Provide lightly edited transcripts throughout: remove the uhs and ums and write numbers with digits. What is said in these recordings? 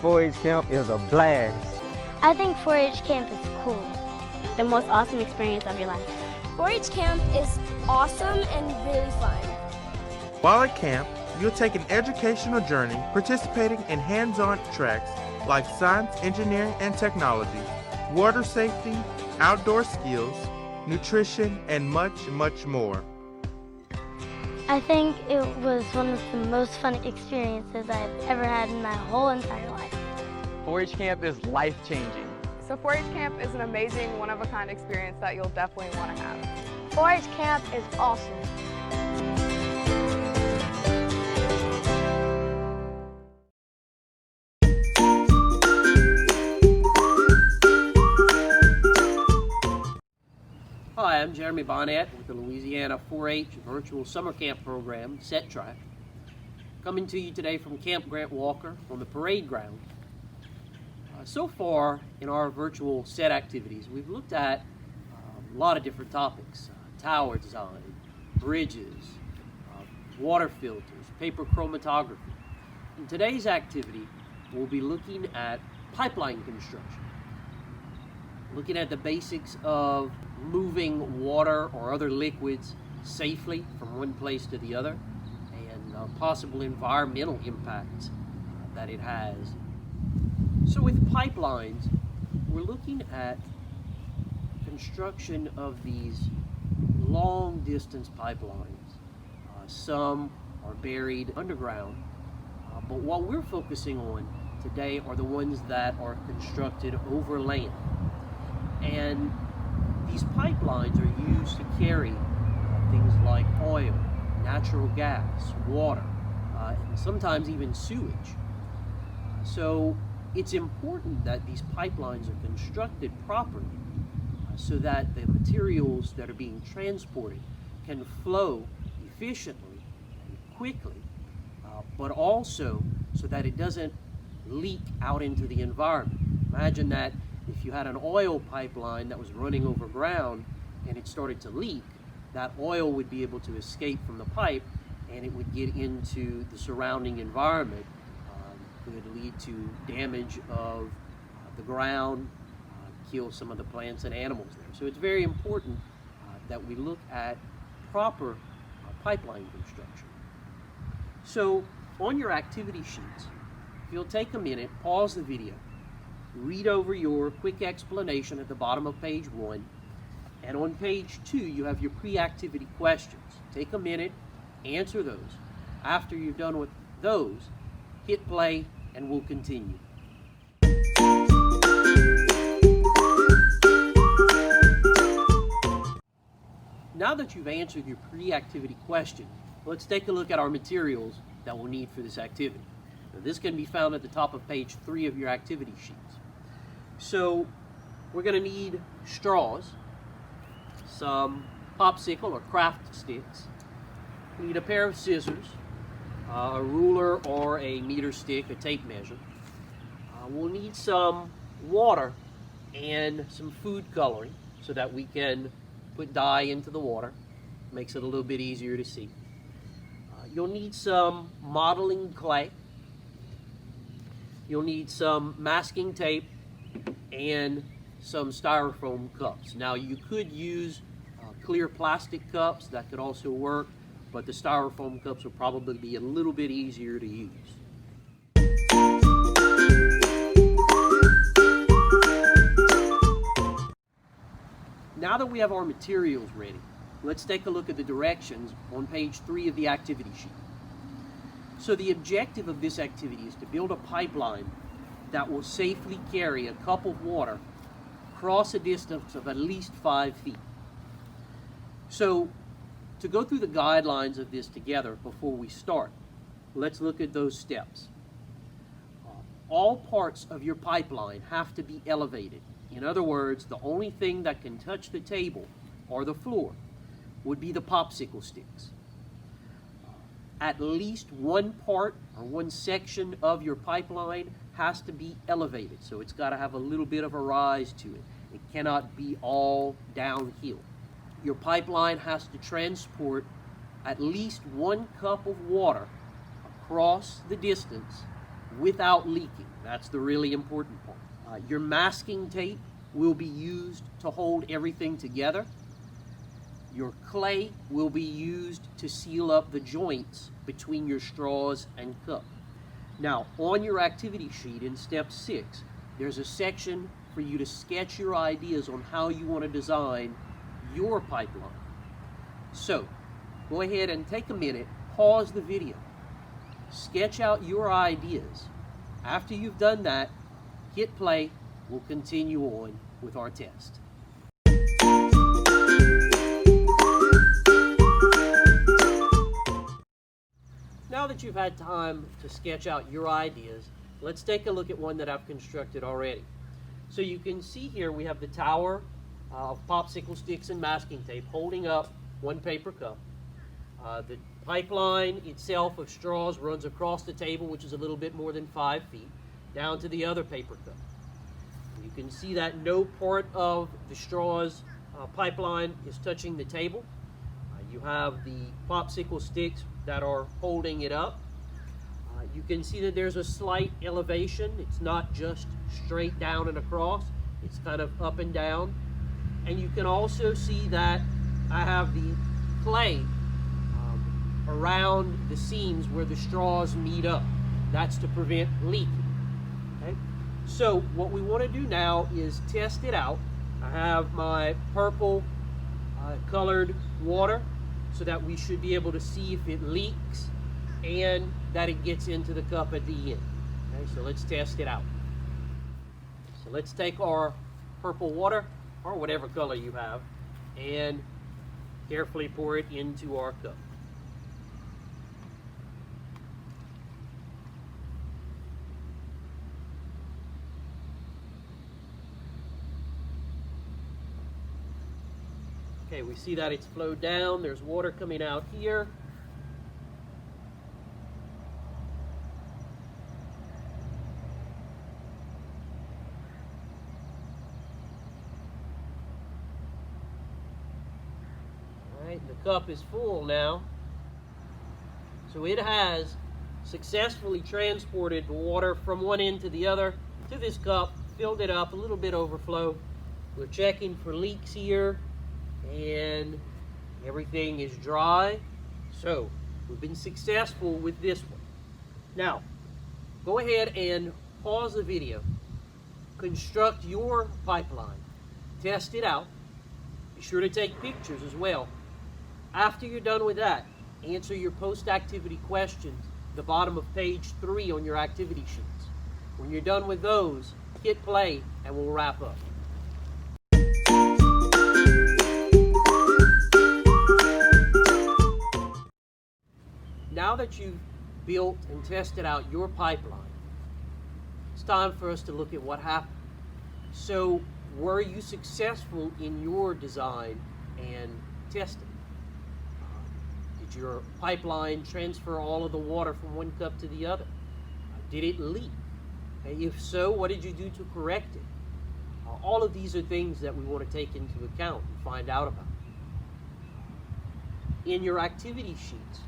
4-H camp is a blast. I think 4-H camp is cool. The most awesome experience of your life. 4-H camp is awesome and really fun. While at camp, you'll take an educational journey participating in hands-on tracks like science, engineering, and technology, water safety, outdoor skills, nutrition, and much, much more. I think it was one of the most fun experiences I've ever had in my whole entire life. 4-H camp is life-changing. So 4-H camp is an amazing, one-of-a-kind experience that you'll definitely want to have. 4-H camp is awesome. Hi, I'm Jeremy Bonnette with the Louisiana 4-H Virtual Summer Camp Program, Set Track. Coming to you today from Camp Grant Walker on the parade ground. So far in our virtual set activities, we've looked at a lot of different topics. Tower design, bridges, water filters, paper chromatography. In today's activity, we'll be looking at pipeline construction. Looking at the basics of moving water or other liquids safely from one place to the other, and possible environmental impacts that it has. So with pipelines, we're looking at construction of these long distance pipelines. Some are buried underground, but what we're focusing on today are the ones that are constructed over land. And these pipelines are used to carry things like oil, natural gas, water, and sometimes even sewage. So it's important that these pipelines are constructed properly so that the materials that are being transported can flow efficiently and quickly, but also so that it doesn't leak out into the environment. Imagine that if you had an oil pipeline that was running over ground and it started to leak, that oil would be able to escape from the pipe and it would get into the surrounding environment. Could lead to damage of the ground, kill some of the plants and animals there. So it's very important that we look at proper pipeline construction. So on your activity sheets, if you'll take a minute, pause the video, read over your quick explanation at the bottom of page 1, and on page 2 you have your pre-activity questions. Take a minute, answer those. After you're done with those, hit play and we'll continue. Now that you've answered your pre-activity question, let's take a look at our materials that we'll need for this activity. Now, this can be found at the top of page 3 of your activity sheets. So we're going to need straws, some popsicle or craft sticks. We need a pair of scissors, a ruler or a meter stick, a tape measure. We'll need some water and some food coloring so that we can put dye into the water. Makes it a little bit easier to see. You'll need some modeling clay. You'll need some masking tape and some styrofoam cups. Now you could use clear plastic cups, that could also work, but the styrofoam cups will probably be a little bit easier to use. Now that we have our materials ready, let's take a look at the directions on page 3 of the activity sheet. So the objective of this activity is to build a pipeline that will safely carry a cup of water across a distance of at least 5 feet. So to go through the guidelines of this together before we start, let's look at those steps. All parts of your pipeline have to be elevated. In other words, the only thing that can touch the table or the floor would be the popsicle sticks. At least one part or one section of your pipeline has to be elevated, so it's got to have a little bit of a rise to it. It cannot be all downhill. Your pipeline has to transport at least 1 cup of water across the distance without leaking. That's the really important part. Your masking tape will be used to hold everything together. Your clay will be used to seal up the joints between your straws and cup. Now, on your activity sheet in step 6, there's a section for you to sketch your ideas on how you want to design your pipeline. So, go ahead and take a minute, pause the video, sketch out your ideas. After you've done that, hit play. We'll continue on with our test. Now that you've had time to sketch out your ideas, let's take a look at one that I've constructed already. So you can see here we have the tower of popsicle sticks and masking tape holding up one paper cup. The pipeline itself of straws runs across the table, which is a little bit more than 5 feet, down to the other paper cup. You can see that no part of the straws pipeline is touching the table. You have the popsicle sticks that are holding it up. You can see that there's a slight elevation. It's not just straight down and across. It's kind of up and down. And you can also see that I have the clay around the seams where the straws meet up. That's to prevent leaking. Okay? So what we want to do now is test it out. I have my purple colored water so that we should be able to see if it leaks and that it gets into the cup at the end. Okay, so let's test it out. So let's take our purple water, or whatever color you have, and carefully pour it into our cup. Okay, we see that it's flowed down. There's water coming out here. All right, the cup is full now. So it has successfully transported the water from one end to the other to this cup, filled it up, a little bit overflow. We're checking for leaks here, and everything is dry. So we've been successful with this one. Now go ahead and pause the video, construct your pipeline, test it out. Be sure to take pictures as well. After you're done with that, answer your post-activity questions at the bottom of page 3 on your activity sheets. When you're done with those, hit play and we'll wrap up. Now that you've built and tested out your pipeline, it's time for us to look at what happened. So, were you successful in your design and testing? Did your pipeline transfer all of the water from one cup to the other? Did it leak? If so, what did you do to correct it? All of these are things that we want to take into account and find out about. In your activity sheets,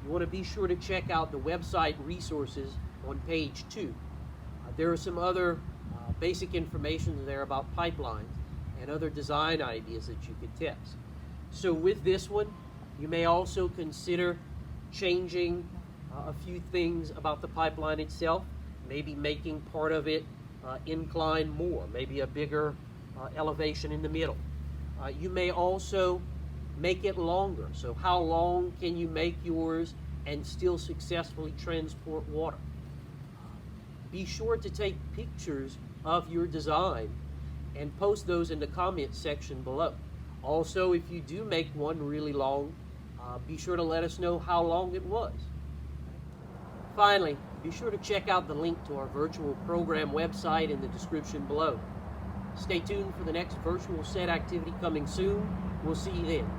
you want to be sure to check out the website resources on page 2. There are some other basic information there about pipelines and other design ideas that you could test. So with this one, you may also consider changing a few things about the pipeline itself, maybe making part of it incline more, maybe a bigger elevation in the middle. You may also make it longer. So how long can you make yours and still successfully transport water? Be sure to take pictures of your design and post those in the comments section below. Also, if you do make one really long, be sure to let us know how long it was. Finally, be sure to check out the link to our virtual program website in the description below. Stay tuned for the next virtual set activity coming soon. We'll see you then.